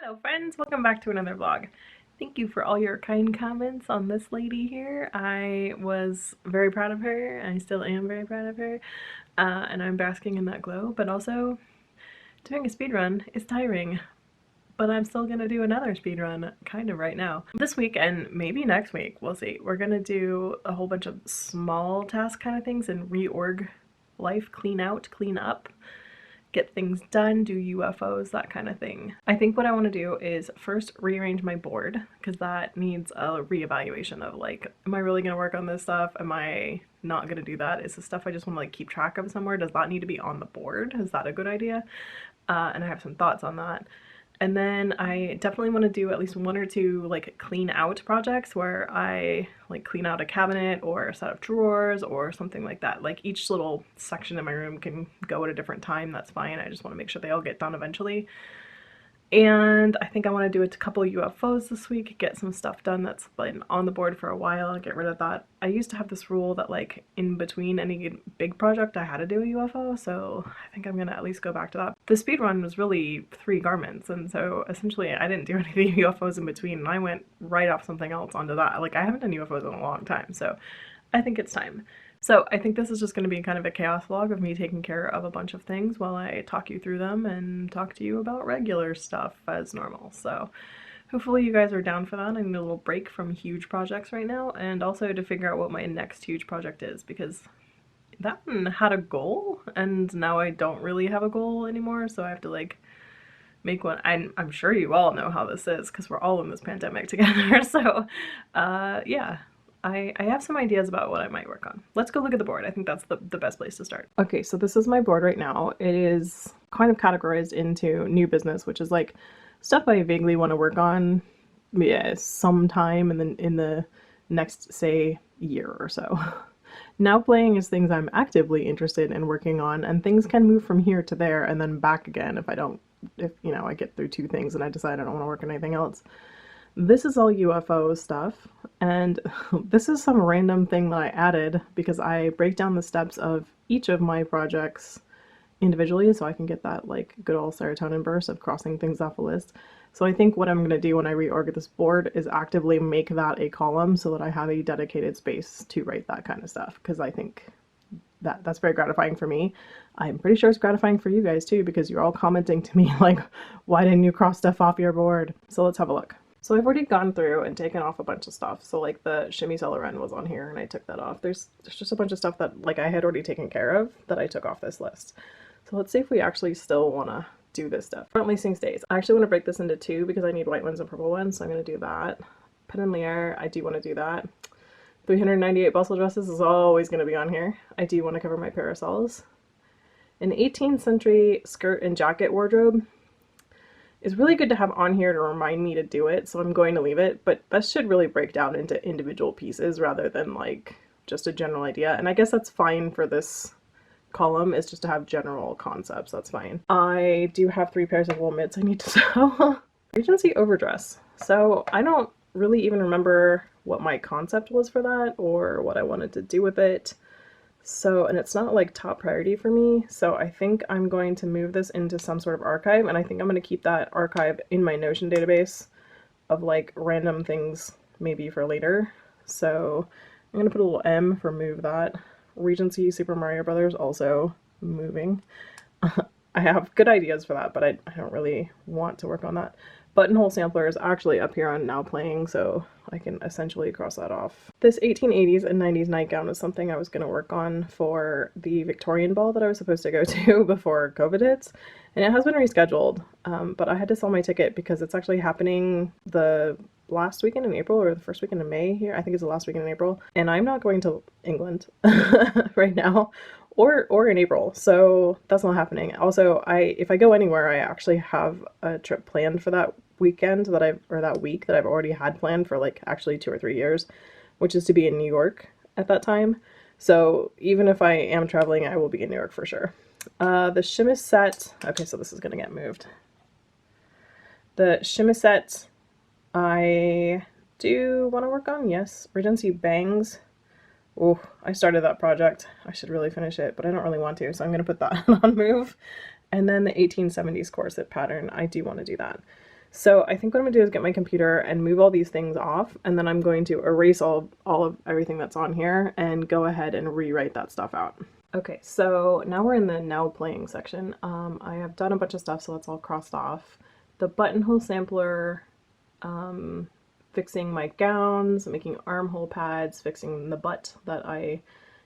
Hello friends, welcome back to another vlog. Thank you for all your kind comments on this lady here. I was very proud of her. I still am very proud of her. And I'm basking in that glow, but also doing a speed run is tiring. But I'm still gonna do another speed run kind of right now. This week and maybe next week, we'll see. We're gonna do a whole bunch of small task kind of things and reorg life, clean out, clean up, get things done, do UFOs, that kind of thing. I think what I want to do is first rearrange my board because that needs a reevaluation of like, am I really going to work on this stuff? Am I not going to do that? Is the stuff I just want to like keep track of somewhere? Does that need to be on the board? Is that a good idea? And I have some thoughts on that. And then I definitely want to do at least one or two like clean out projects where I like clean out a cabinet or a set of drawers or something like that. Like each little section in my room can go at a different time, that's fine. I just want to make sure they all get done eventually. And I think I want to do a couple UFOs this week, get some stuff done that's been on the board for a while, get rid of that. I used to have this rule that like in between any big project I had to do a UFO, so I think I'm gonna at least go back to that. The speed run was really 3 garments, and so essentially I didn't do any of the UFOs in between, and I went right off something else onto that. Like I haven't done UFOs in a long time, so I think it's time. So I think this is just going to be kind of a chaos vlog of me taking care of a bunch of things while I talk you through them and talk to you about regular stuff as normal. So hopefully you guys are down for that. I need a little break from huge projects right now, and also to figure out what my next huge project is, because that one had a goal and now I don't really have a goal anymore, so I have to like make one. I'm sure you all know how this is because we're all in this pandemic together. So yeah. I have some ideas about what I might work on. Let's go look at the board. I think that's the best place to start. Okay, so this is my board right now. It is kind of categorized into new business, which is like stuff I vaguely want to work on sometime in the next, say, year or so. Now playing is things I'm actively interested in working on, and things can move from here to there and then back again if you know, I get through 2 things and I decide I don't want to work on anything else. This is all UFO stuff, and this is some random thing that I added because I break down the steps of each of my projects individually so I can get that like good old serotonin burst of crossing things off a list. So I think what I'm going to do when I reorg this board is actively make that a column so that I have a dedicated space to write that kind of stuff, because I think that's very gratifying for me. I'm pretty sure it's gratifying for you guys too, because you're all commenting to me like, why didn't you cross stuff off your board? So let's have a look. So I've already gone through and taken off a bunch of stuff. So like the shimmy celerin was on here and I took that off. There's just a bunch of stuff that like I had already taken care of that I took off this list. So let's see if we actually still want to do this stuff. Front lacing stays. I actually want to break this into 2 because I need white ones and purple ones, so I'm going to do that. Pen and Lier, I do want to do that. 398 bustle dresses is always going to be on here. I do want to cover my parasols. An 18th century skirt and jacket wardrobe is really good to have on here to remind me to do it, so I'm going to leave it, but that should really break down into individual pieces rather than like just a general idea, and I guess that's fine for this column, is just to have general concepts. That's fine. I do have 3 pairs of wool mitts I need to sew. Regency overdress. So I don't really even remember what my concept was for that or what I wanted to do with it. So, and it's not like top priority for me, so I think I'm going to move this into some sort of archive, and I think I'm going to keep that archive in my Notion database of like random things maybe for later. So I'm going to put a little M for move that. Regency Super Mario Brothers also moving. I have good ideas for that, but I don't really want to work on that. Buttonhole sampler is actually up here on now playing, so I can essentially cross that off. This 1880s and 90s nightgown is something I was going to work on for the Victorian ball that I was supposed to go to before COVID hits, and it has been rescheduled, but I had to sell my ticket because it's actually happening the last weekend in April or the first weekend in May here. I think it's the last weekend in April, and I'm not going to England right now or in April, so that's not happening. Also, if I go anywhere, I actually have a trip planned for that weekend that week that I've already had planned for like actually 2 or 3 years, which is to be in New York at that time. So even if I am traveling, I will be in New York for sure. The chemisette, okay, so this is gonna get moved. The chemisette I do want to work on, yes. Regency bangs. Oh, I started that project. I should really finish it, but I don't really want to, so I'm going to put that on move. And then the 1870s corset pattern, I do want to do that. So I think what I'm gonna do is get my computer and move all these things off, and then I'm going to erase all of everything that's on here and go ahead and rewrite that stuff out. Okay, so now we're in the now playing section. I have done a bunch of stuff, so that's all crossed off. The buttonhole sampler, fixing my gowns, making armhole pads, fixing the butt that I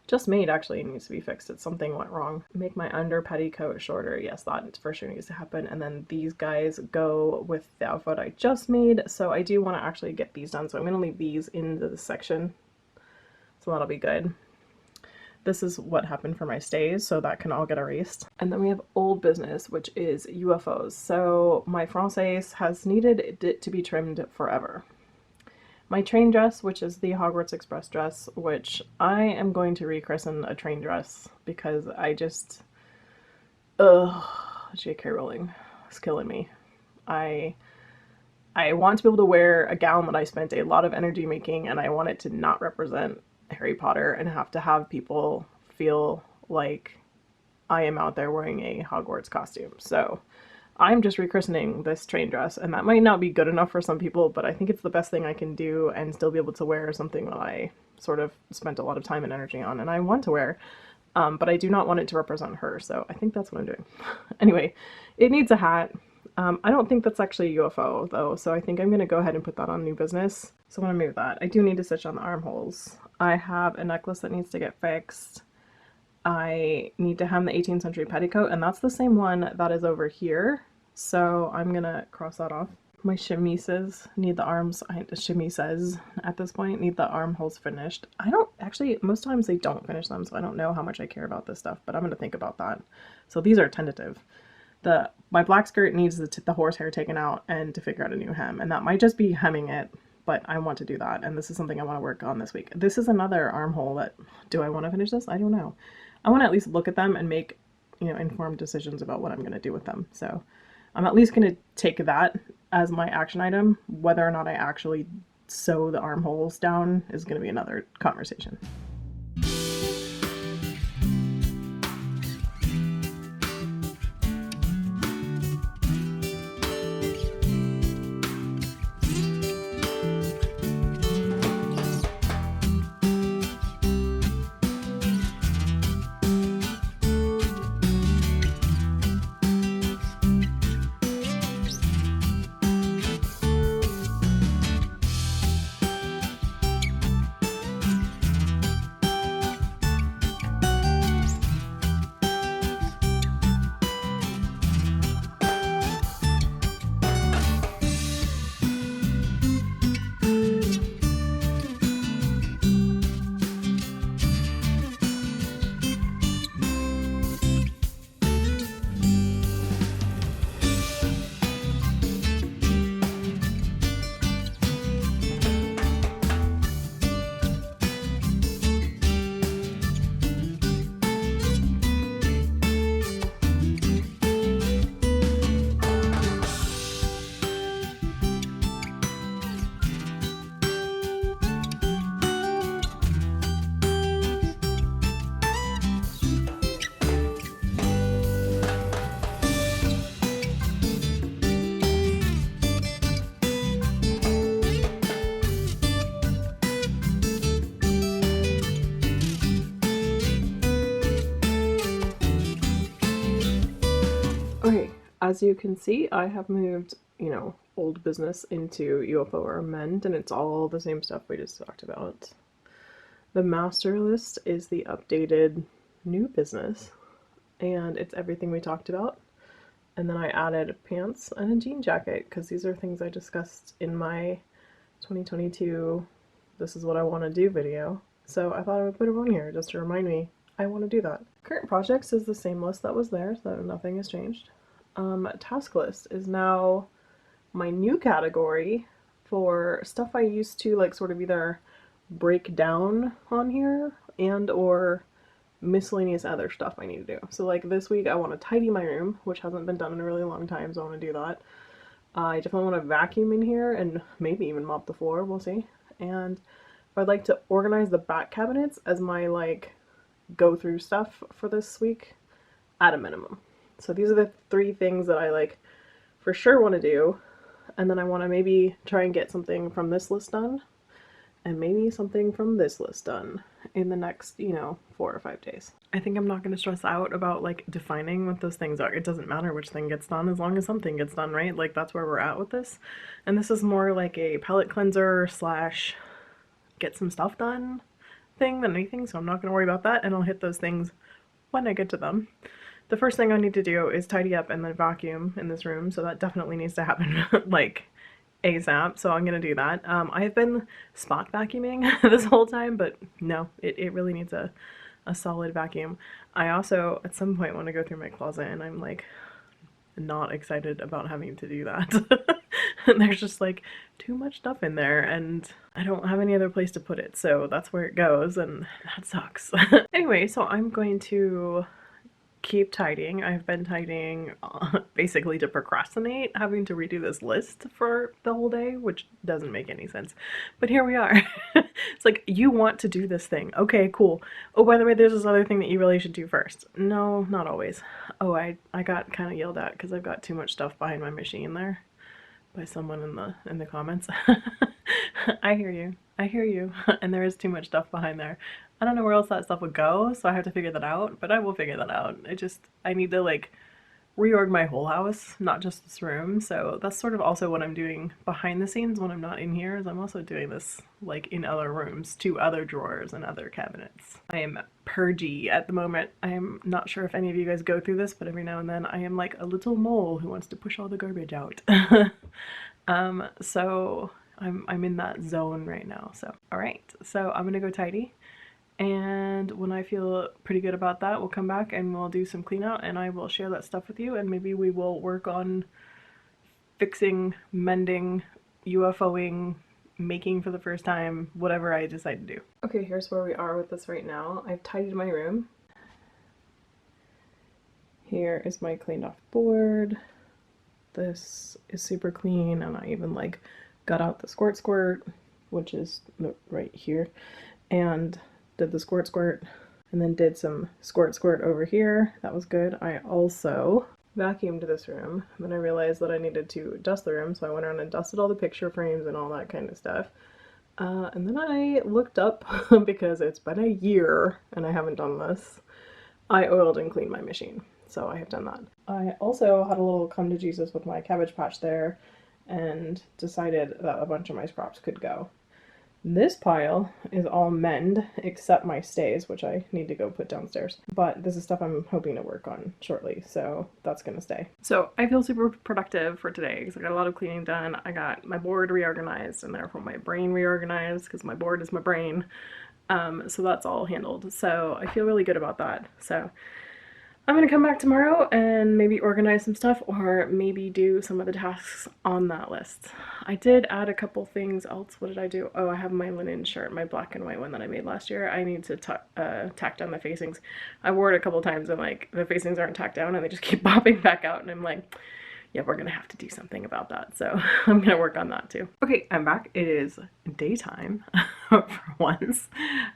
just made actually needs to be fixed. It's something went wrong. Make my under petticoat shorter. Yes, that for sure needs to happen. And then these guys go with the outfit I just made. So I do want to actually get these done. So I'm going to leave these into the section. So that'll be good. This is what happened for my stays, so that can all get erased. And then we have old business, which is UFOs. So my Française has needed it to be trimmed forever. My train dress, which is the Hogwarts Express dress, which I am going to rechristen a train dress because I just, J.K. Rowling is killing me. I want to be able to wear a gown that I spent a lot of energy making, and I want it to not represent Harry Potter and have to have people feel like I am out there wearing a Hogwarts costume. So I'm just rechristening this train dress, and that might not be good enough for some people, but I think it's the best thing I can do and still be able to wear something that I sort of spent a lot of time and energy on and I want to wear, but I do not want it to represent her, so I think that's what I'm doing. Anyway, it needs a hat. I don't think that's actually a UFO though, so I think I'm going to go ahead and put that on new business. So I'm going to move that. I do need to stitch on the armholes. I have a necklace that needs to get fixed. I need to hem the 18th century petticoat, and that's the same one that is over here. So I'm gonna cross that off. My chemises need the arms, chemises at this point, need the armholes finished. I don't, actually, most times they don't finish them, so I don't know how much I care about this stuff, but I'm gonna think about that. So these are tentative. My black skirt needs the horsehair taken out and to figure out a new hem, and that might just be hemming it, but I want to do that, and this is something I want to work on this week. This is another armhole that, do I want to finish this? I don't know. I want to at least look at them and make, informed decisions about what I'm going to do with them. So I'm at least going to take that as my action item. Whether or not I actually sew the armholes down is going to be another conversation. Okay, as you can see, I have moved, old business into UFO or Mend, and it's all the same stuff we just talked about. The master list is the updated new business, and it's everything we talked about. And then I added pants and a jean jacket, because these are things I discussed in my 2022 this is what I want to do video. So I thought I would put it on here just to remind me I want to do that. Current projects is the same list that was there, so nothing has changed. Task list is now my new category for stuff I used to sort of either break down on here and or miscellaneous other stuff I need to do. So this week I want to tidy my room, which hasn't been done in a really long time, so I want to do that. I definitely want to vacuum in here and maybe even mop the floor, we'll see. And I'd like to organize the back cabinets as my go through stuff for this week at a minimum. So these are the three things that I for sure want to do. and then I want to maybe try and get something from this list done, and maybe something from this list done in the next, 4 or 5 days. I think I'm not going to stress out about like defining what those things are. It doesn't matter which thing gets done as long as something gets done, right? Like that's where we're at with this. And this is more like a palette cleanser slash get some stuff done thing than anything, so I'm not going to worry about that, and I'll hit those things when I get to them. The first thing I need to do is tidy up and then vacuum in this room, so that definitely needs to happen like ASAP, so I'm gonna do that. I've been spot vacuuming this whole time, but no, it really needs a solid vacuum. I also at some point want to go through my closet, and I'm like not excited about having to do that. And there's just like too much stuff in there, and I don't have any other place to put it, so that's where it goes, and that sucks. Anyway, so I'm going to keep tidying. I've been tidying basically to procrastinate having to redo this list for the whole day, which doesn't make any sense. But here we are. It's like, you want to do this thing. Okay, cool. Oh, by the way, there's this other thing that you really should do first. No, not always. Oh, I got kind of yelled at because I've got too much stuff behind my machine there by someone in the comments. I hear you. I hear you. And there is too much stuff behind there. I don't know where else that stuff would go, so I have to figure that out, but I will figure that out. I need to like reorg my whole house, not just this room, so that's sort of also what I'm doing behind the scenes when I'm not in here, is I'm also doing this like in other rooms, 2 other drawers and other cabinets. I am purgy at the moment. I am not sure if any of you guys go through this, but every now and then I am like a little mole who wants to push all the garbage out. So I'm in that zone right now, so. Alright, so I'm gonna go tidy. And when I feel pretty good about that, we'll come back and we'll do some clean out, and I will share that stuff with you, and maybe we will work on fixing, mending, UFOing, making for the first time, whatever I decide to do. Okay, here's where we are with this right now. I've tidied my room. Here is my cleaned off board. This is super clean, and I even like got out the squirt, which is right here, and did the squirt, and then did some squirt over here. That was good. I also vacuumed this room, and then I realized that I needed to dust the room, so I went around and dusted all the picture frames and all that kind of stuff. And then I looked up, because it's been a year and I haven't done this, I oiled and cleaned my machine. So I have done that. I also had a little come to Jesus with my cabbage patch there, and decided that a bunch of my props could go. This pile is all mend, except my stays, which I need to go put downstairs. But this is stuff I'm hoping to work on shortly, so that's gonna stay. So I feel super productive for today, because I got a lot of cleaning done. I got my board reorganized, and therefore my brain reorganized, because my board is my brain. So that's all handled. So I feel really good about that. So I'm gonna come back tomorrow and maybe organize some stuff, or maybe do some of the tasks on that list. I did add a couple things else. What did I do? Oh, I have my linen shirt, my black and white one that I made last year. I need to tack down the facings. I wore it a couple times, and like the facings aren't tacked down, and they just keep popping back out, and I'm like, yeah, we're gonna have to do something about that. So I'm gonna work on that too. Okay, I'm back. It is daytime for once.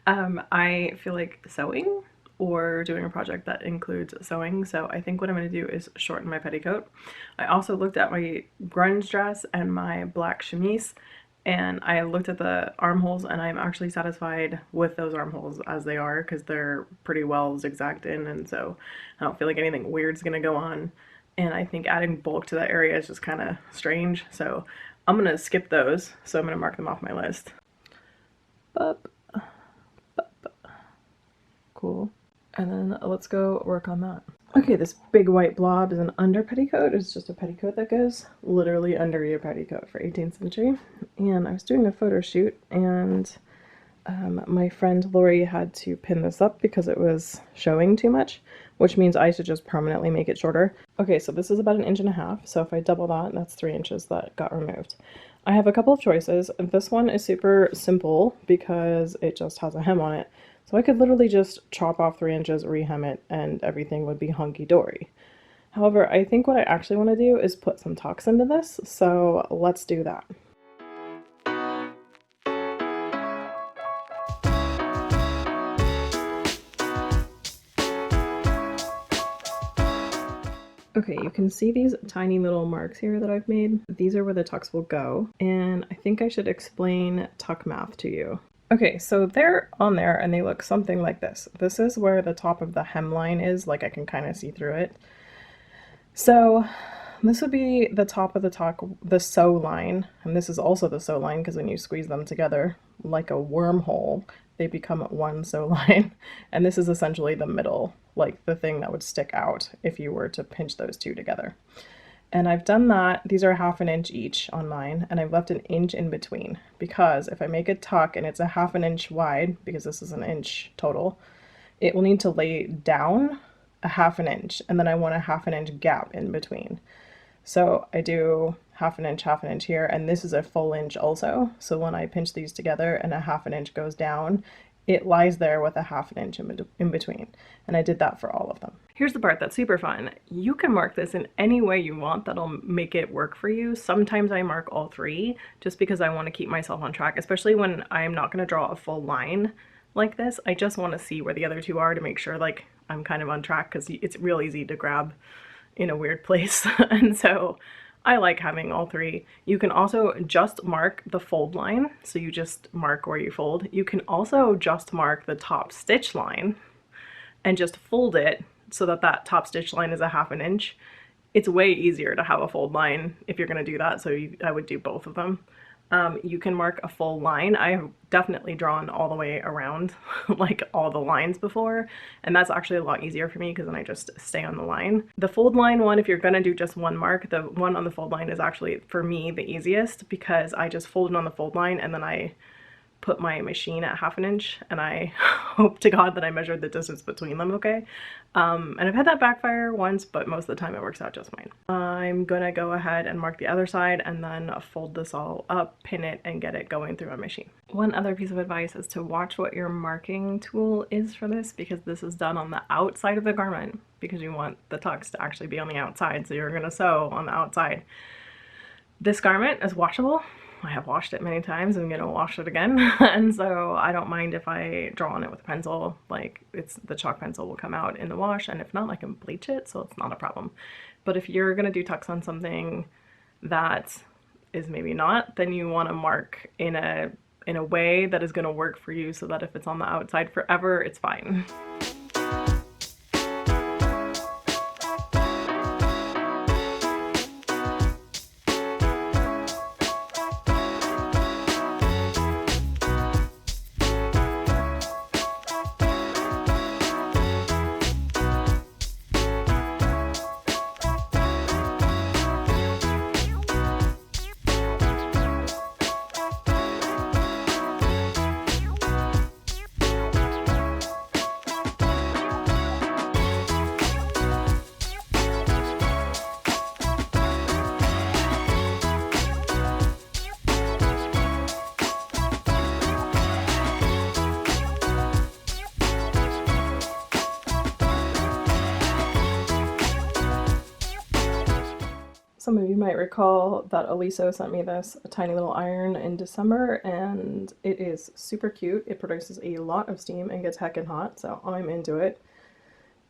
I feel like sewing or doing a project that includes sewing, so I think what I'm going to do is shorten my petticoat. I also looked at my grunge dress and my black chemise, and I looked at the armholes, and I'm actually satisfied with those armholes as they are, because they're pretty well zigzagged in, and so I don't feel like anything weird's going to go on. And I think adding bulk to that area is just kind of strange, so I'm going to skip those, so I'm going to mark them off my list. Cool. And then let's go work on that. Okay, this big white blob is an under petticoat. It's just a petticoat that goes literally under your petticoat for 18th century. And I was doing a photo shoot, and my friend Lori had to pin this up because it was showing too much, which means I should just permanently make it shorter. Okay, so this is about 1.5 inches, so if I double that, that's 3 inches that got removed. I have a couple of choices. This one is super simple because it just has a hem on it. So I could literally just chop off 3 inches, rehem it, and everything would be hunky-dory. However, I think what I actually want to do is put some tucks into this, so let's do that. Okay, you can see these tiny little marks here that I've made. These are where the tucks will go, and I think I should explain tuck math to you. Okay, so they're on there and they look something like this. This is where the top of the hemline is, like I can kind of see through it. So this would be the top of the tuck, the sew line, and this is also the sew line because when you squeeze them together like a wormhole, they become one sew line. And this is essentially the middle, like the thing that would stick out if you were to pinch those two together. And I've done that. These are 1/2 inch each on mine, and I've left an inch in between because if I make a tuck and it's a 1/2 inch wide, because this is an inch total, it will need to lay down a 1/2 inch, and then I want a 1/2 inch gap in between. So I do 1/2 inch here, and this is a full inch also. So when I pinch these together and a 1/2 inch goes down, it lies there with a 1/2 inch in between. And I did that for all of them. Here's the part that's super fun. You can mark this in any way you want that'll make it work for you. Sometimes I mark all three just because I want to keep myself on track, especially when I'm not going to draw a full line like this. I just want to see where the other two are to make sure like I'm kind of on track, because it's real easy to grab in a weird place. And so I like having all three. You can also just mark the fold line, so you just mark where you fold. You can also just mark the top stitch line and just fold it so that that top stitch line is a 1/2 inch. It's way easier to have a fold line if you're going to do that, so I would do both of them. You can mark a full line. I have definitely drawn all the way around like all the lines before, and that's actually a lot easier for me because then I just stay on the line. The fold line one, if you're gonna do just one mark, the one on the fold line is actually for me the easiest because I just fold it on the fold line and then I put my machine at 1/2 inch, and I hope to God that I measured the distance between them okay. And I've had that backfire once, but most of the time it works out just fine. I'm gonna go ahead and mark the other side and then fold this all up, pin it, and get it going through my machine. One other piece of advice is to watch what your marking tool is for this, because this is done on the outside of the garment because you want the tucks to actually be on the outside, so you're gonna sew on the outside. This garment is washable. I have washed it many times. I'm gonna wash it again. And so I don't mind if I draw on it with a pencil, like the chalk pencil will come out in the wash, and if not, I can bleach it, so it's not a problem. But if you're gonna do tucks on something that is maybe not, then you wanna mark in a way that is gonna work for you so that if it's on the outside forever, it's fine. Some of you might recall that Aliso sent me this tiny little iron in December, and it is super cute. It produces a lot of steam and gets heckin' hot, so I'm into it.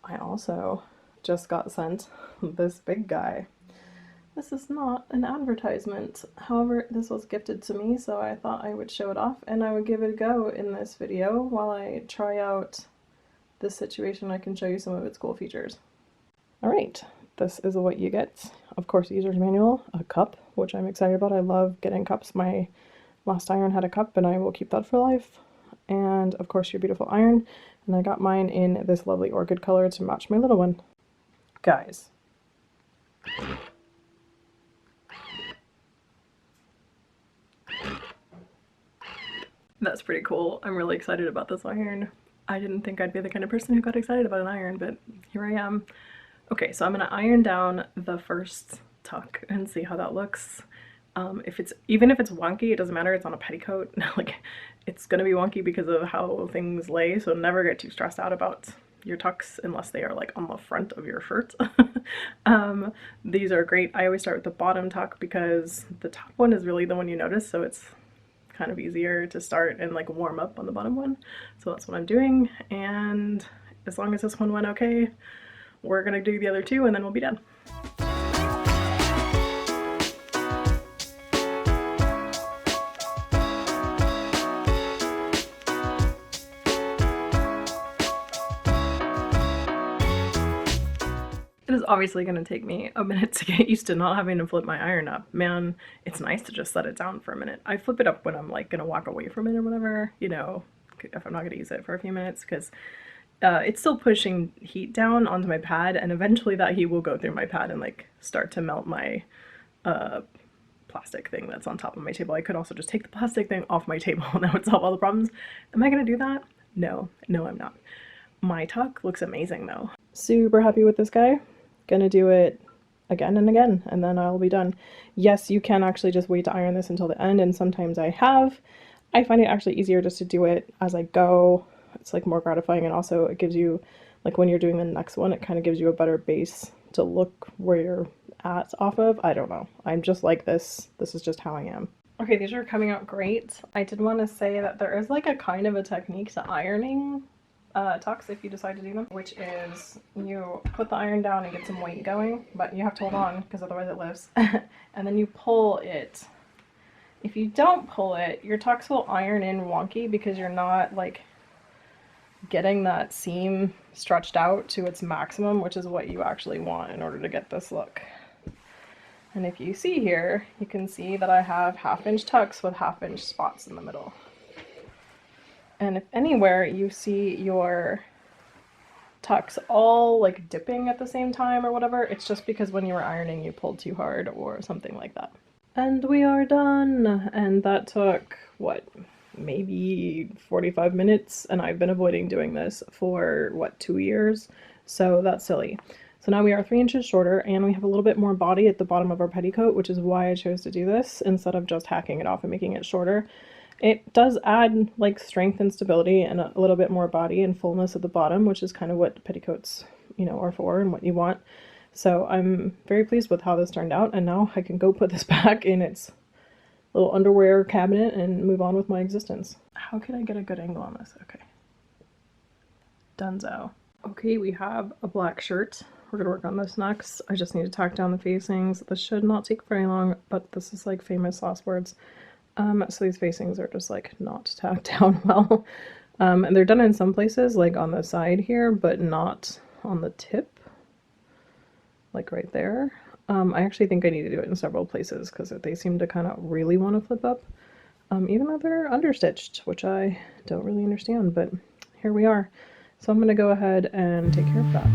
I also just got sent this big guy. This is not an advertisement. However, this was gifted to me, so I thought I would show it off and I would give it a go in this video while I try out this situation. I can show you some of its cool features. All right. This is what you get. Of course, user's manual, a cup, which I'm excited about. I love getting cups. My last iron had a cup and I will keep that for life. And of course your beautiful iron. And I got mine in this lovely orchid color to match my little one. Guys. That's pretty cool. I'm really excited about this iron. I didn't think I'd be the kind of person who got excited about an iron, but here I am. Okay, so I'm gonna iron down the first tuck and see how that looks. Even if it's wonky, it doesn't matter. It's on a petticoat. Like, it's gonna be wonky because of how things lay, so never get too stressed out about your tucks unless they are like on the front of your shirt. These are great. I always start with the bottom tuck because the top one is really the one you notice, so it's kind of easier to start and like warm up on the bottom one. So that's what I'm doing, and as long as this one went okay, we're gonna do the other two and then we'll be done. obviously going to take me a minute to get used to not having to flip my iron up. Man, it's nice to just set it down for a minute. I flip it up when I'm like going to walk away from it or whatever, you know, if I'm not going to use it for a few minutes, because it's still pushing heat down onto my pad, and eventually that heat will go through my pad and like start to melt my plastic thing that's on top of my table. I could also just take the plastic thing off my table and that would solve all the problems. Am I going to do that? No, I'm not. My tuck looks amazing though. Super happy with this guy. Gonna do it again and again, and then I'll be done. Yes, you can actually just wait to iron this until the end, and sometimes I have. I find it actually easier just to do it as I go. It's like more gratifying, and also it gives you, like when you're doing the next one, it kind of gives you a better base to look where you're at off of. I don't know. I'm just like this. This is just how I am. Okay, these are coming out great. I did want to say that there is like a kind of a technique to ironing tucks if you decide to do them, which is you put the iron down and get some weight going, but you have to hold on because otherwise it lifts. And then you pull it. If you don't pull it, your tucks will iron in wonky because you're not like getting that seam stretched out to its maximum, which is what you actually want in order to get this look. And if you see here, you can see that I have 1/2 inch tucks with 1/2 inch spots in the middle. And if anywhere you see your tucks all like dipping at the same time or whatever, it's just because when you were ironing you pulled too hard or something like that. And we are done! And that took, what, maybe 45 minutes? And I've been avoiding doing this for, what, 2 years? So that's silly. So now we are 3 inches shorter, and we have a little bit more body at the bottom of our petticoat, which is why I chose to do this instead of just hacking it off and making it shorter. It does add like strength and stability and a little bit more body and fullness at the bottom, which is kind of what petticoats, you know, are for and what you want. So I'm very pleased with how this turned out, and now I can go put this back in its little underwear cabinet and move on with my existence. How can I get a good angle on this? Okay. Dunzo. Okay, we have a black shirt. We're gonna work on this next. I just need to tack down the facings. This should not take very long, but this is like famous last words. So these facings are just like not tacked down well. And they're done in some places, like on the side here, but not on the tip, like right there. I actually think I need to do it in several places because they seem to kind of really want to flip up, even though they're understitched, which I don't really understand, but here we are. So I'm gonna go ahead and take care of that.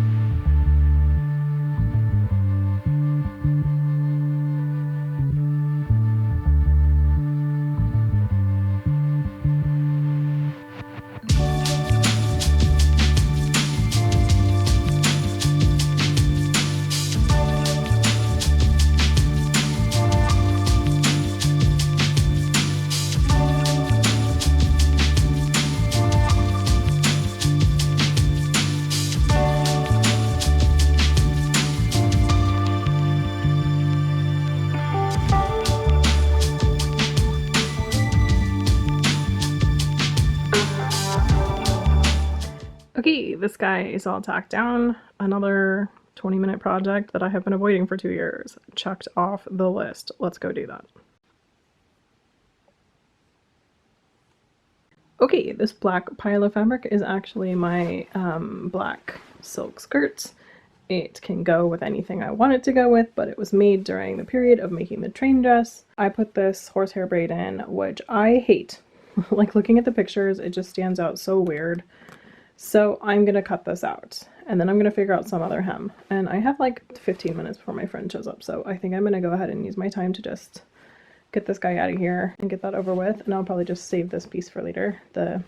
Okay, this guy is all tacked down. Another 20-minute project that I have been avoiding for 2 years. Checked off the list. Let's go do that. Okay, this black pile of fabric is actually my black silk skirts. It can go with anything I want it to go with, but it was made during the period of making the train dress. I put this horsehair braid in, which I hate. Like looking at the pictures, it just stands out so weird. So I'm gonna cut this out, and then I'm gonna figure out some other hem. And I have like 15 minutes before my friend shows up, so I think I'm gonna go ahead and use my time to just get this guy out of here and get that over with. And I'll probably just save this piece for later, the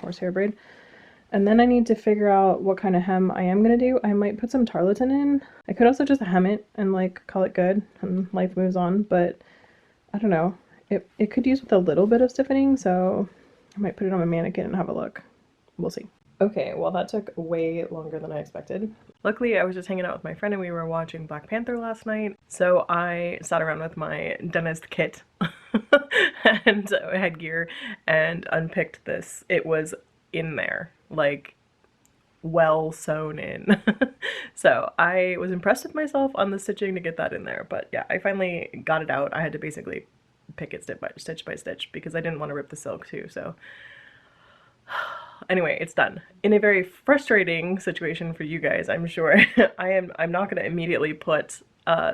horsehair braid. And then I need to figure out what kind of hem I am gonna do. I might put some tarlatan in. I could also just hem it and like call it good and life moves on, but I don't know. It could use with a little bit of stiffening, so I might put it on a mannequin and have a look. We'll see. Okay, well that took way longer than I expected. Luckily, I was just hanging out with my friend and we were watching Black Panther last night, so I sat around with my dentist kit and headgear and unpicked this. It was in there, like well sewn in. So I was impressed with myself on the stitching to get that in there, but yeah, I finally got it out. I had to basically pick it stitch by stitch because I didn't want to rip the silk too, so Anyway, it's done. In a very frustrating situation for you guys, I'm sure. I'm not going to immediately put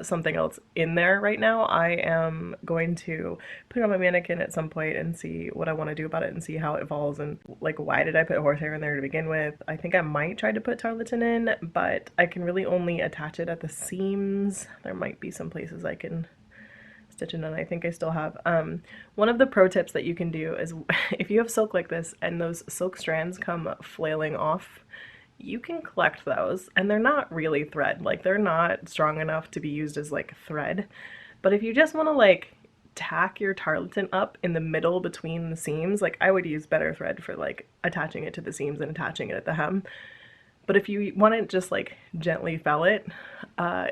something else in there right now. I am going to put it on my mannequin at some point and see what I want to do about it and see how it evolves and like why did I put horsehair in there to begin with. I think I might try to put tarlatan in, but I can really only attach it at the seams. There might be some places I can stitch it in. I think I still have. One of the pro tips that you can do is if you have silk like this and those silk strands come flailing off, you can collect those, and they're not really thread. Like, they're not strong enough to be used as like thread. But if you just want to like tack your tarlatan up in the middle between the seams, like I would use better thread for like attaching it to the seams and attaching it at the hem. But if you want to just like gently fell it,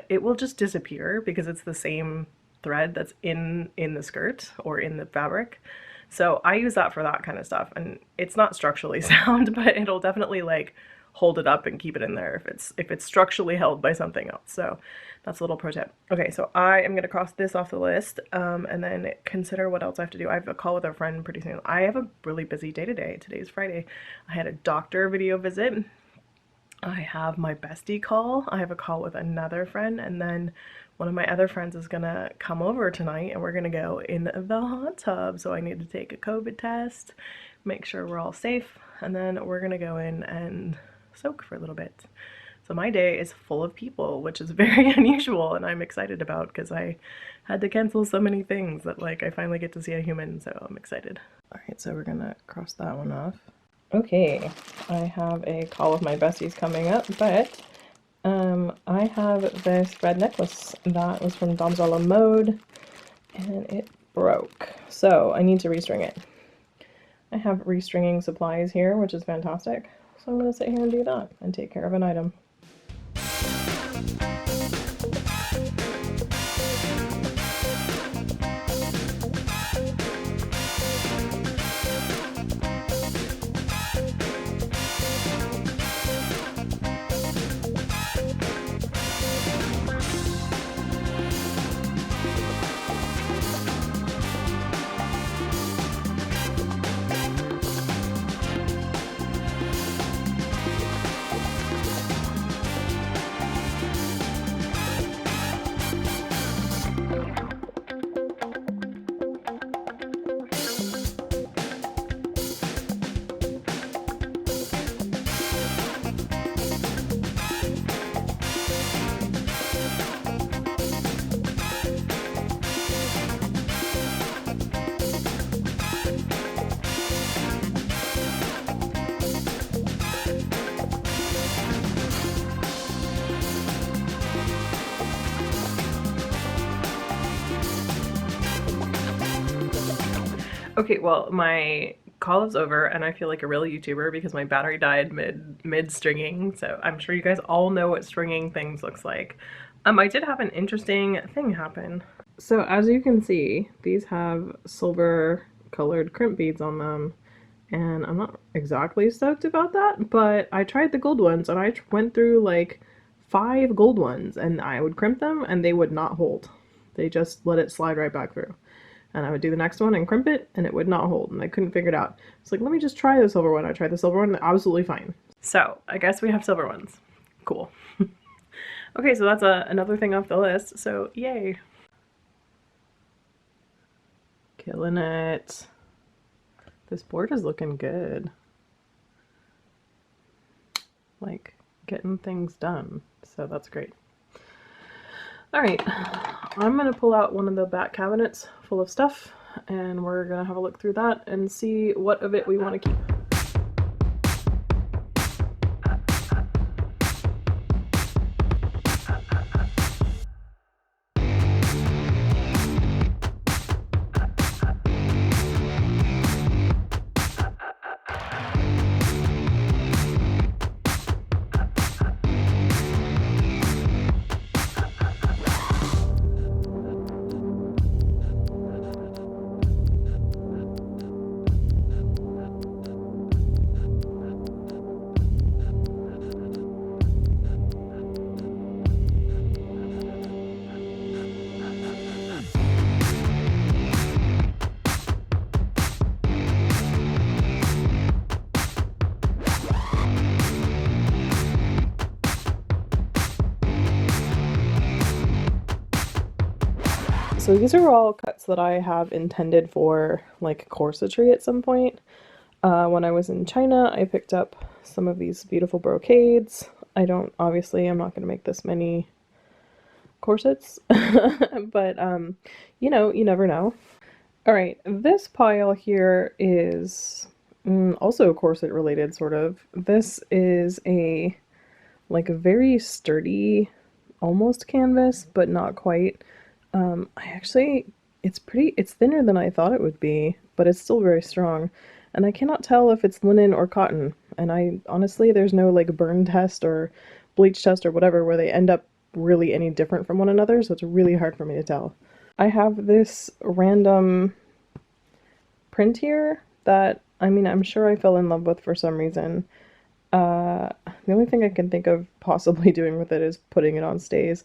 it will just disappear because it's the same thread that's in the skirt or in the fabric. So I use that for that kind of stuff, and it's not structurally sound, but it'll definitely like hold it up and keep it in there if it's structurally held by something else. So that's a little pro tip. Okay, so I am gonna cross this off the list, and then consider what else I have to do. I have a call with a friend pretty soon. I have a really busy day today. Today's Friday. I had a doctor video visit. I have my bestie call. I have a call with another friend, and then one of my other friends is gonna come over tonight and we're gonna go in the hot tub. So I need to take a COVID test, make sure we're all safe, and then we're gonna go in and soak for a little bit. So my day is full of people, which is very unusual and I'm excited about because I had to cancel so many things that like I finally get to see a human, so I'm excited. All right, so we're gonna cross that one off. Okay, I have a call with my besties coming up, but I have this red necklace that was from Donzella Mode and it broke, so I need to restring it. I have restringing supplies here, which is fantastic, so I'm going to sit here and do that and take care of an item. Okay, well, my call is over and I feel like a real YouTuber because my battery died mid stringing, so I'm sure you guys all know what stringing things looks like. I did have an interesting thing happen. So as you can see, these have silver colored crimp beads on them, and I'm not exactly stoked about that, but I tried the gold ones and I went through like 5 gold ones and I would crimp them and they would not hold. They just let it slide right back through. And I would do the next one and crimp it, and it would not hold, and I couldn't figure it out. It's like, let me just try the silver one. I tried the silver one, absolutely fine. So, I guess we have silver ones. Cool. Okay, so that's another thing off the list, so yay. Killing it. This board is looking good. Like, getting things done, so that's great. Alright, I'm going to pull out one of the back cabinets full of stuff, and we're going to have a look through that and see what of it we want to keep. So these are all cuts that I have intended for like corsetry at some point. When I was in China, I picked up some of these beautiful brocades. Obviously, I'm not going to make this many corsets, but you know, you never know. All right, this pile here is also corset related, sort of. This is like a very sturdy, almost canvas, but not quite. It's thinner than I thought it would be, but it's still very strong. And I cannot tell if it's linen or cotton. And honestly, there's no like burn test or bleach test or whatever where they end up really any different from one another, so it's really hard for me to tell. I have this random print here that, I mean, I'm sure I fell in love with for some reason. The only thing I can think of possibly doing with it is putting it on stays.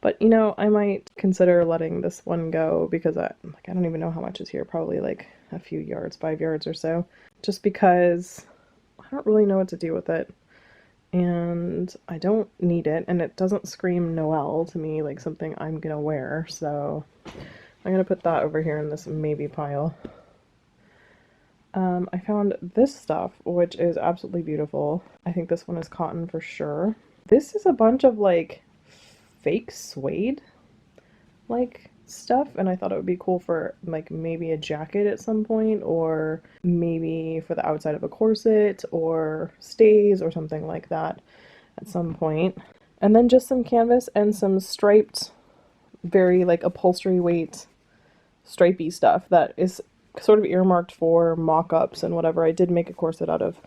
But, you know, I might consider letting this one go because I don't even know how much is here. Probably like a few yards, 5 yards or so. Just because I don't really know what to do with it. And I don't need it. And it doesn't scream Noel to me like something I'm gonna wear. So I'm gonna put that over here in this maybe pile. I found this stuff, which is absolutely beautiful. I think this one is cotton for sure. This is a bunch of like fake suede like stuff, and I thought it would be cool for like maybe a jacket at some point, or maybe for the outside of a corset or stays or something like that at some point. And then just some canvas and some striped, very like upholstery weight stripey stuff that is sort of earmarked for mock-ups and whatever. I did make a corset out of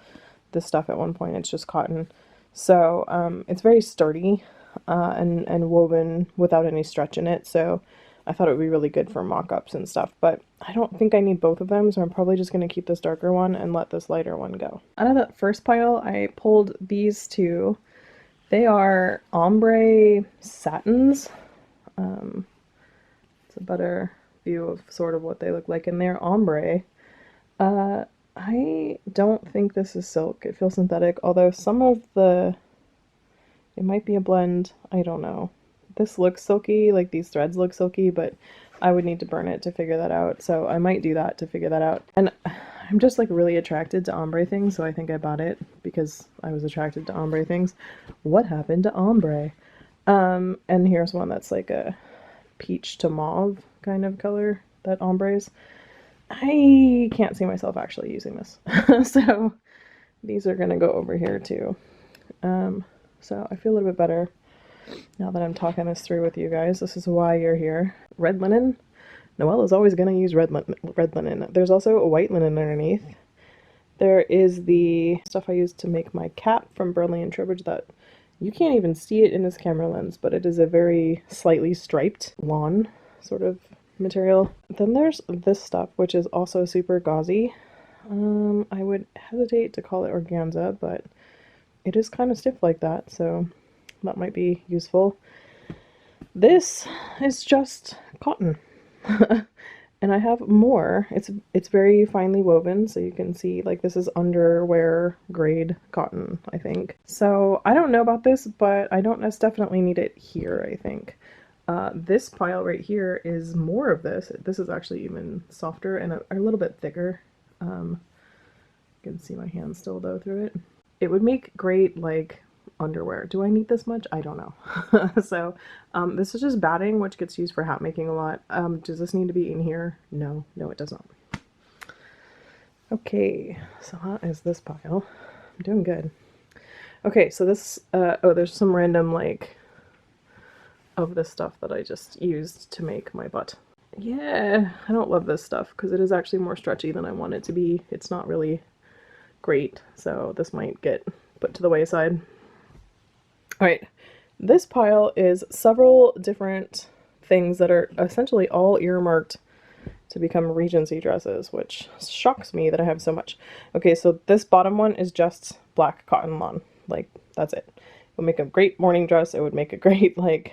this stuff at one point. It's just cotton. So it's very sturdy and woven without any stretch in it. So I thought it would be really good for mock-ups and stuff. But I don't think I need both of them, so I'm probably just going to keep this darker one and let this lighter one go. Out of that first pile, I pulled these two. They are ombre satins. It's a better view of sort of what they look like, and they're ombre. I don't think this is silk. It feels synthetic, although it might be a blend. I don't know. This looks silky, like these threads look silky, but I would need to burn it to figure that out, so I might do that to figure that out. And I'm just like really attracted to ombre things, so I think I bought it because I was attracted to ombre things. What happened to ombre? And here's one that's like a peach to mauve kind of color that ombres. I can't see myself actually using this. So these are gonna go over here too. So I feel a little bit better now that I'm talking this through with you guys. This is why you're here. Red linen. Noelle is always gonna use red linen. There's also a white linen underneath. There is the stuff I used to make my cap from Burnley and Trowbridge that you can't even see it in this camera lens, but it is a very slightly striped lawn sort of material. Then there's this stuff, which is also super gauzy. I would hesitate to call it organza, but it is kind of stiff like that, so that might be useful. This is just cotton. And I have more. It's very finely woven, so you can see like this is underwear grade cotton, I think. So I don't know about this, but I don't definitely need it here, I think. This pile right here is more of this. This is actually even softer and a little bit thicker. You can see my hand still though through it. It would make great like underwear. Do I need this much? I don't know. So this is just batting, which gets used for hat making a lot. Does this need to be in here? No, it does not. Okay, so that is this pile. I'm doing good. Okay, so this, oh, there's some random like of this stuff that I just used to make my butt. Yeah, I don't love this stuff because it is actually more stretchy than I want it to be. It's not really great, so this might get put to the wayside. Alright, this pile is several different things that are essentially all earmarked to become Regency dresses, which shocks me that I have so much. Okay, so this bottom one is just black cotton lawn. Like, that's it. It would make a great morning dress. It would make a great, like,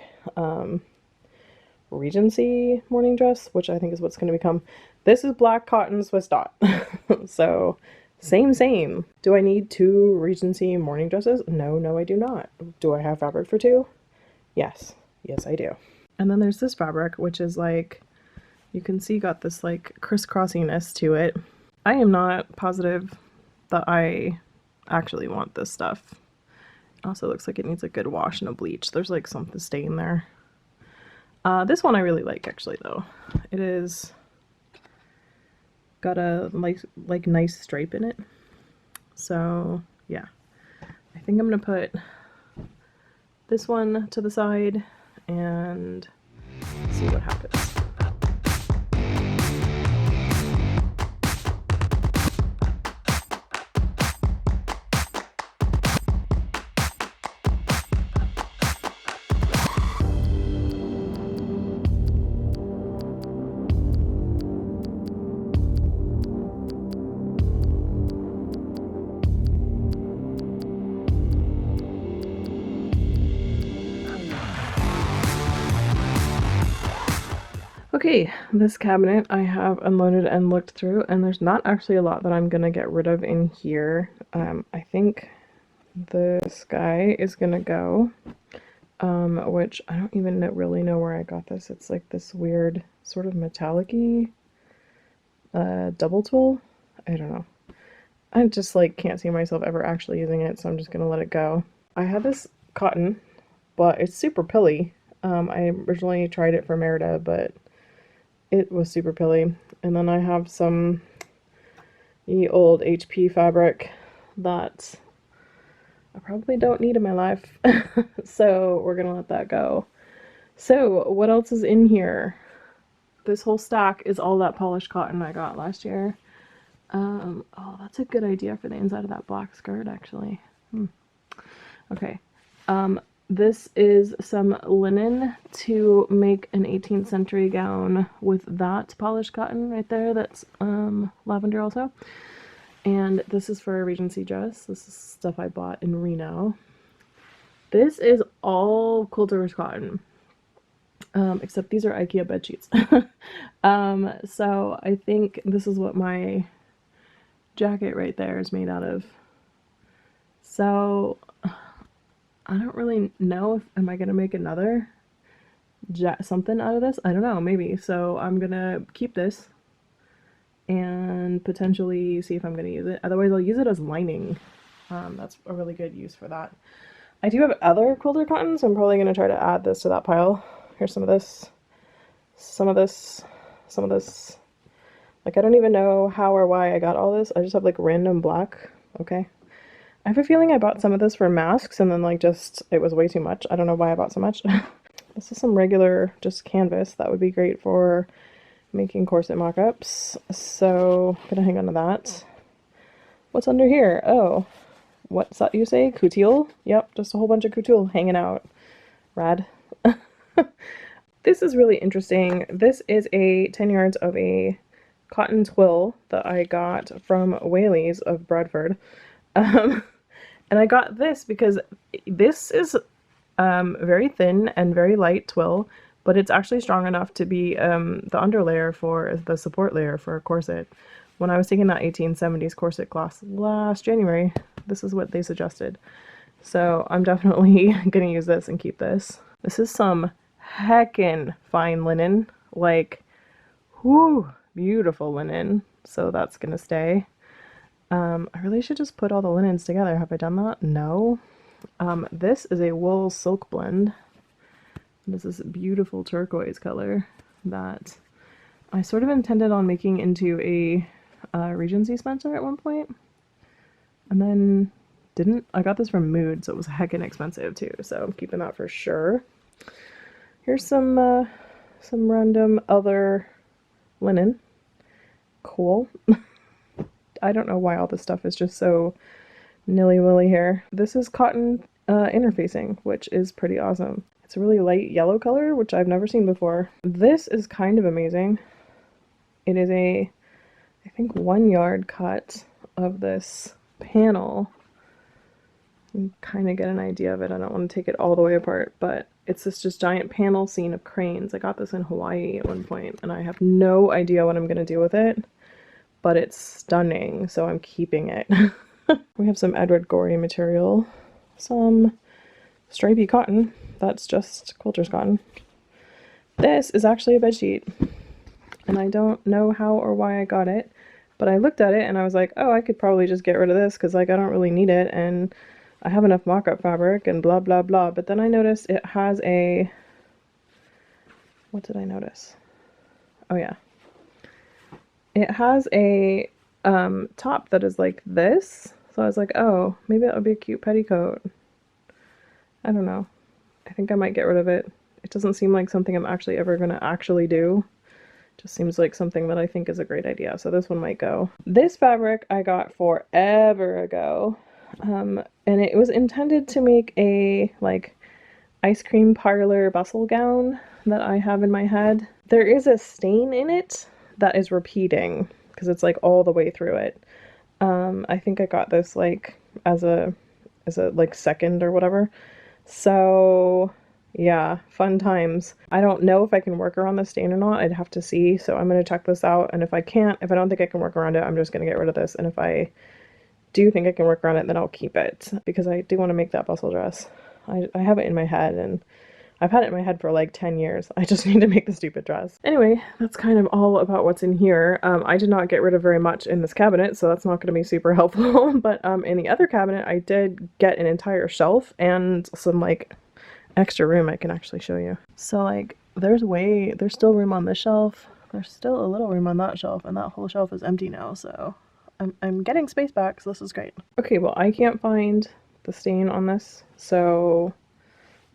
Regency morning dress, which I think is what's going to become. This is black cotton Swiss dot. So, same. Do I need 2 Regency morning dresses? No, I do not. Do I have fabric for 2? Yes, I do. And then there's this fabric, which is like You can see got this like crisscrossiness to it. I am not positive that I actually want this stuff. It also looks like it needs a good wash and a bleach. There's like something staying there. This one I really like actually though. It is got a nice stripe in it. So yeah, I think I'm gonna put this one to the side and see what happens. Okay, this cabinet I have unloaded and looked through, and there's not actually a lot that I'm gonna get rid of in here. I think this guy is gonna go, which I don't even really know where I got this. It's like this weird sort of metallic-y double tool. I don't know. I just like can't see myself ever actually using it, so I'm just gonna let it go. I had this cotton, but it's super pilly. I originally tried it for Merida, but it was super pilly. And then I have some old HP fabric that I probably don't need in my life. So we're gonna let that go. So what else is in here? This whole stack is all that polished cotton I got last year. Oh, that's a good idea for the inside of that black skirt actually. Okay. This is some linen to make an 18th century gown with that polished cotton right there. That's lavender also. And this is for a Regency dress. This is stuff I bought in Reno. This is all quilter's cotton. Except these are Ikea bed sheets. So I think this is what my jacket right there is made out of. So I don't really know if am I gonna make another something out of this. I don't know, maybe. So I'm gonna keep this and potentially see if I'm gonna use it. Otherwise I'll use it as lining. That's a really good use for that. I do have other quilter cotton, so I'm probably gonna try to add this to that pile. Here's some of this, some of this, some of this. Like I don't even know how or why I got all this. I just have like random black. Okay. I have a feeling I bought some of this for masks and then like just it was way too much. I don't know why I bought so much. This is some regular just canvas that would be great for making corset mock-ups. So I'm gonna hang on to that. What's under here? Oh, what's that you say? Couture? Yep, just a whole bunch of couture hanging out. Rad. This is really interesting. This is a 10 yards of a cotton twill that I got from Whaley's of Bradford. And I got this because this is very thin and very light twill, but it's actually strong enough to be the underlayer for the support layer for a corset. When I was taking that 1870s corset class last January, this is what they suggested. So I'm definitely gonna use this and keep this. This is some heckin' fine linen, like, whoo, beautiful linen. So that's gonna stay. I really should just put all the linens together. Have I done that? No. This is a wool silk blend. This is a beautiful turquoise color that I sort of intended on making into a Regency Spencer at one point. And then didn't. I got this from Mood, so it was heckin' expensive too. So I'm keeping that for sure. Here's some random other linen. Cool. I don't know why all this stuff is just so nilly-willy here. This is cotton interfacing, which is pretty awesome. It's a really light yellow color, which I've never seen before. This is kind of amazing. It is a, I think, 1 yard cut of this panel. You can kind of get an idea of it. I don't want to take it all the way apart, but it's this just giant panel scene of cranes. I got this in Hawaii at one point, and I have no idea what I'm going to do with it. But it's stunning, so I'm keeping it. We have some Edward Gorey material, some stripy cotton. That's just quilter's cotton. This is actually a bedsheet. and I don't know how or why I got it, but I looked at it and I was like, oh, I could probably just get rid of this because like I don't really need it and I have enough mock-up fabric and blah blah blah. But then I noticed it has a, what did I notice? Oh yeah, it has a top that is like this. So I was like, oh, maybe that would be a cute petticoat. I don't know. I think I might get rid of it. It doesn't seem like something I'm actually ever going to actually do. Just seems like something that I think is a great idea. So this one might go. This fabric I got forever ago. And it was intended to make a like ice cream parlor bustle gown that I have in my head. There is a stain in it that is repeating because it's like all the way through it. I think I got this like as a like second or whatever. So yeah, fun times. I don't know if I can work around the stain or not. I'd have to see. So I'm going to check this out. And if I can't, if I don't think I can work around it, I'm just going to get rid of this. And if I do think I can work around it, then I'll keep it because I do want to make that bustle dress. I have it in my head and I've had it in my head for like 10 years. I just need to make the stupid dress. Anyway, that's kind of all about what's in here. I did not get rid of very much in this cabinet, so that's not going to be super helpful. But in the other cabinet, I did get an entire shelf and some like extra room I can actually show you. So like there's still room on this shelf. There's still a little room on that shelf, and that whole shelf is empty now, so I'm getting space back, so this is great. Okay, well I can't find the stain on this, so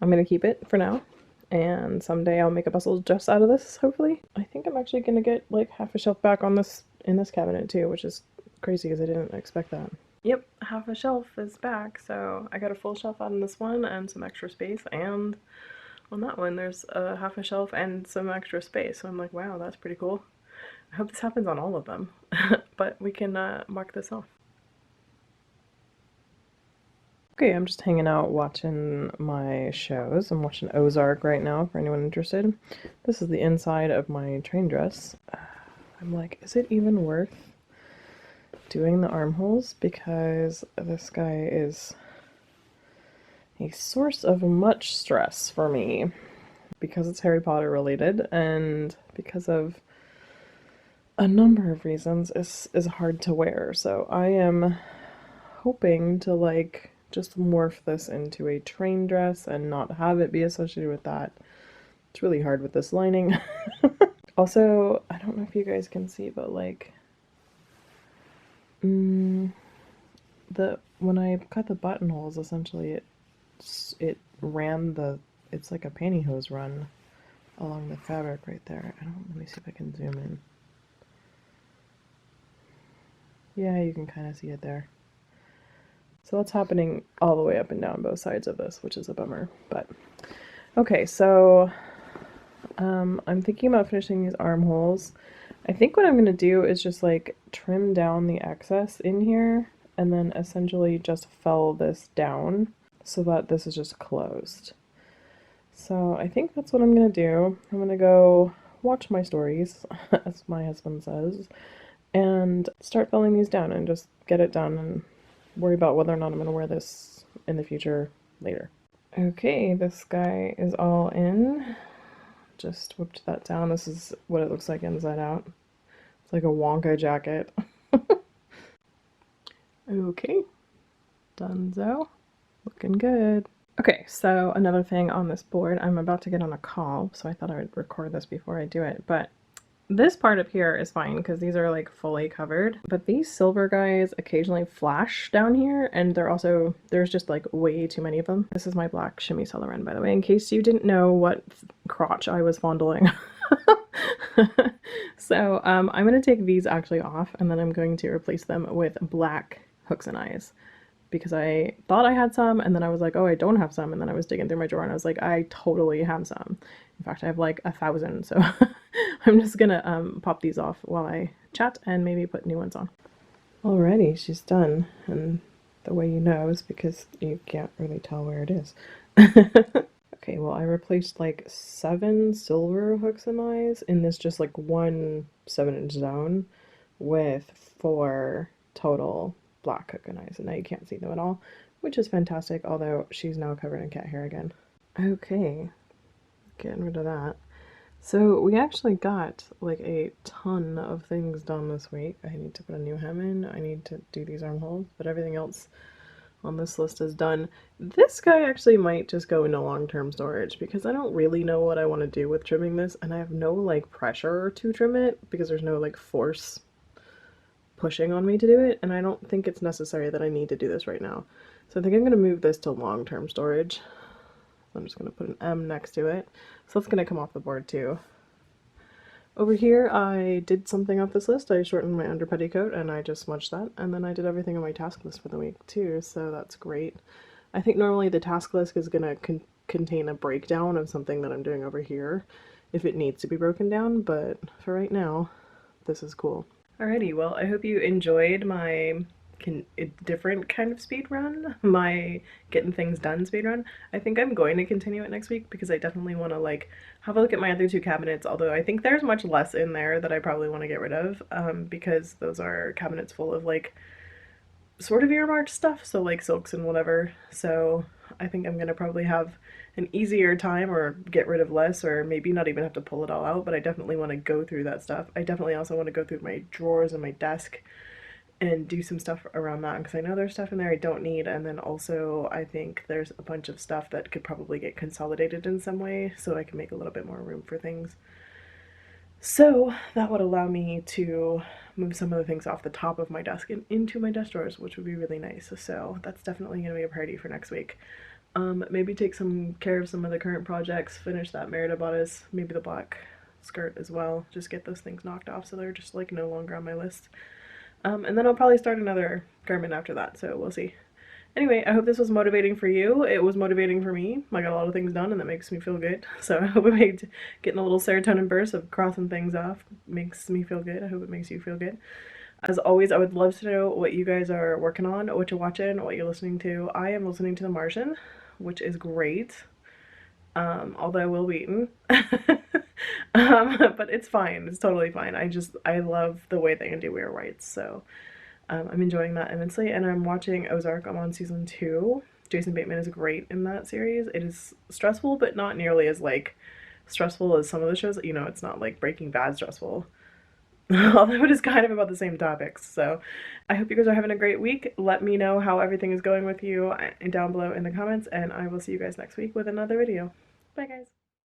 I'm gonna keep it for now, and someday I'll make a bustle dress out of this, hopefully. I think I'm actually gonna get like half a shelf back on this in this cabinet too, which is crazy because I didn't expect that. Yep, half a shelf is back, so I got a full shelf on this one and some extra space, and on that one there's a half a shelf and some extra space, so I'm like, wow, that's pretty cool. I hope this happens on all of them, but we can mark this off. Okay, I'm just hanging out watching my shows. I'm watching Ozark right now for anyone interested. This is the inside of my train dress. I'm like, is it even worth doing the armholes? Because this guy is a source of much stress for me. Because it's Harry Potter related and because of a number of reasons is hard to wear. So I am hoping to like just morph this into a train dress and not have it be associated with that. It's really hard with this lining. Also, I don't know if you guys can see, but like when I cut the buttonholes, essentially it ran it's like a pantyhose run along the fabric right there. Let me see if I can zoom in. Yeah, you can kind of see it there. So that's happening all the way up and down both sides of this, which is a bummer. But okay, so I'm thinking about finishing these armholes. I think what I'm going to do is just like trim down the excess in here and then essentially just fell this down so that this is just closed. So I think that's what I'm going to do. I'm going to go watch my stories, as my husband says, and start filling these down and just get it done and worry about whether or not I'm going to wear this in the future later. Okay, this guy is all in. Just whipped that down. This is what it looks like inside out. It's like a Wonka jacket. Okay, donezo. Looking good. Okay, so another thing on this board, I'm about to get on a call, so I thought I would record this before I do it, but this part up here is fine because these are like fully covered, but these silver guys occasionally flash down here, and there's just like way too many of them. This is my black shimmy Celerin, by the way, in case you didn't know what crotch I was fondling. So I'm going to take these actually off, and then I'm going to replace them with black hooks and eyes. Because I thought I had some, and then I was like, oh, I don't have some, and then I was digging through my drawer, and I was like, I totally have some. In fact, I have like 1,000, so I'm just gonna pop these off while I chat and maybe put new ones on. Alrighty, she's done, and the way you know is because you can't really tell where it is. Okay, well, I replaced like 7 silver hooks and eyes in this just like one 7-inch zone with 4 total black hook and eyes, and now you can't see them at all, which is fantastic, although she's now covered in cat hair again. Okay, getting rid of that. So we actually got like a ton of things done this week. I need to put a new hem in, I need to do these armholes, but everything else on this list is done. This guy actually might just go into long-term storage because I don't really know what I want to do with trimming this, and I have no like pressure to trim it because there's no like force pushing on me to do it, and I don't think it's necessary that I need to do this right now. So I think I'm going to move this to long-term storage. I'm just going to put an M next to it. So that's going to come off the board too. Over here, I did something off this list. I shortened my under petticoat and I just smudged that. And then I did everything on my task list for the week too, so that's great. I think normally the task list is going to contain a breakdown of something that I'm doing over here if it needs to be broken down, but for right now, this is cool. Alrighty, well, I hope you enjoyed my different kind of speed run, my getting things done speed run. I think I'm going to continue it next week because I definitely want to like have a look at my other two cabinets, although I think there's much less in there that I probably want to get rid of because those are cabinets full of like sort of earmarked stuff, so like silks and whatever. So I think I'm gonna probably have an easier time or get rid of less, or maybe not even have to pull it all out, but I definitely want to go through that stuff. I definitely also want to go through my drawers and my desk and do some stuff around that because I know there's stuff in there I don't need, and then also I think there's a bunch of stuff that could probably get consolidated in some way so I can make a little bit more room for things. So that would allow me to move some of the things off the top of my desk and into my desk drawers, which would be really nice. So that's definitely going to be a priority for next week. Maybe take some care of some of the current projects, finish that Merida bodice, maybe the black skirt as well. Just get those things knocked off so they're just like no longer on my list. And then I'll probably start another garment after that, so we'll see. Anyway, I hope this was motivating for you. It was motivating for me. I got a lot of things done and that makes me feel good. So I hope it made getting a little serotonin burst of crossing things off makes me feel good. I hope it makes you feel good. As always, I would love to know what you guys are working on, what you're watching, what you're listening to. I am listening to The Martian, which is great. Although Will Wheaton. But it's fine. It's totally fine. I love the way they do Weird Whites, so I'm enjoying that immensely. And I'm watching Ozark. I'm on season 2. Jason Bateman is great in that series. It is stressful, but not nearly as like stressful as some of the shows. You know, it's not like Breaking Bad stressful. Although it is kind of about the same topics. So I hope you guys are having a great week. Let me know how everything is going with you down below in the comments, and I will see you guys next week with another video. Bye guys.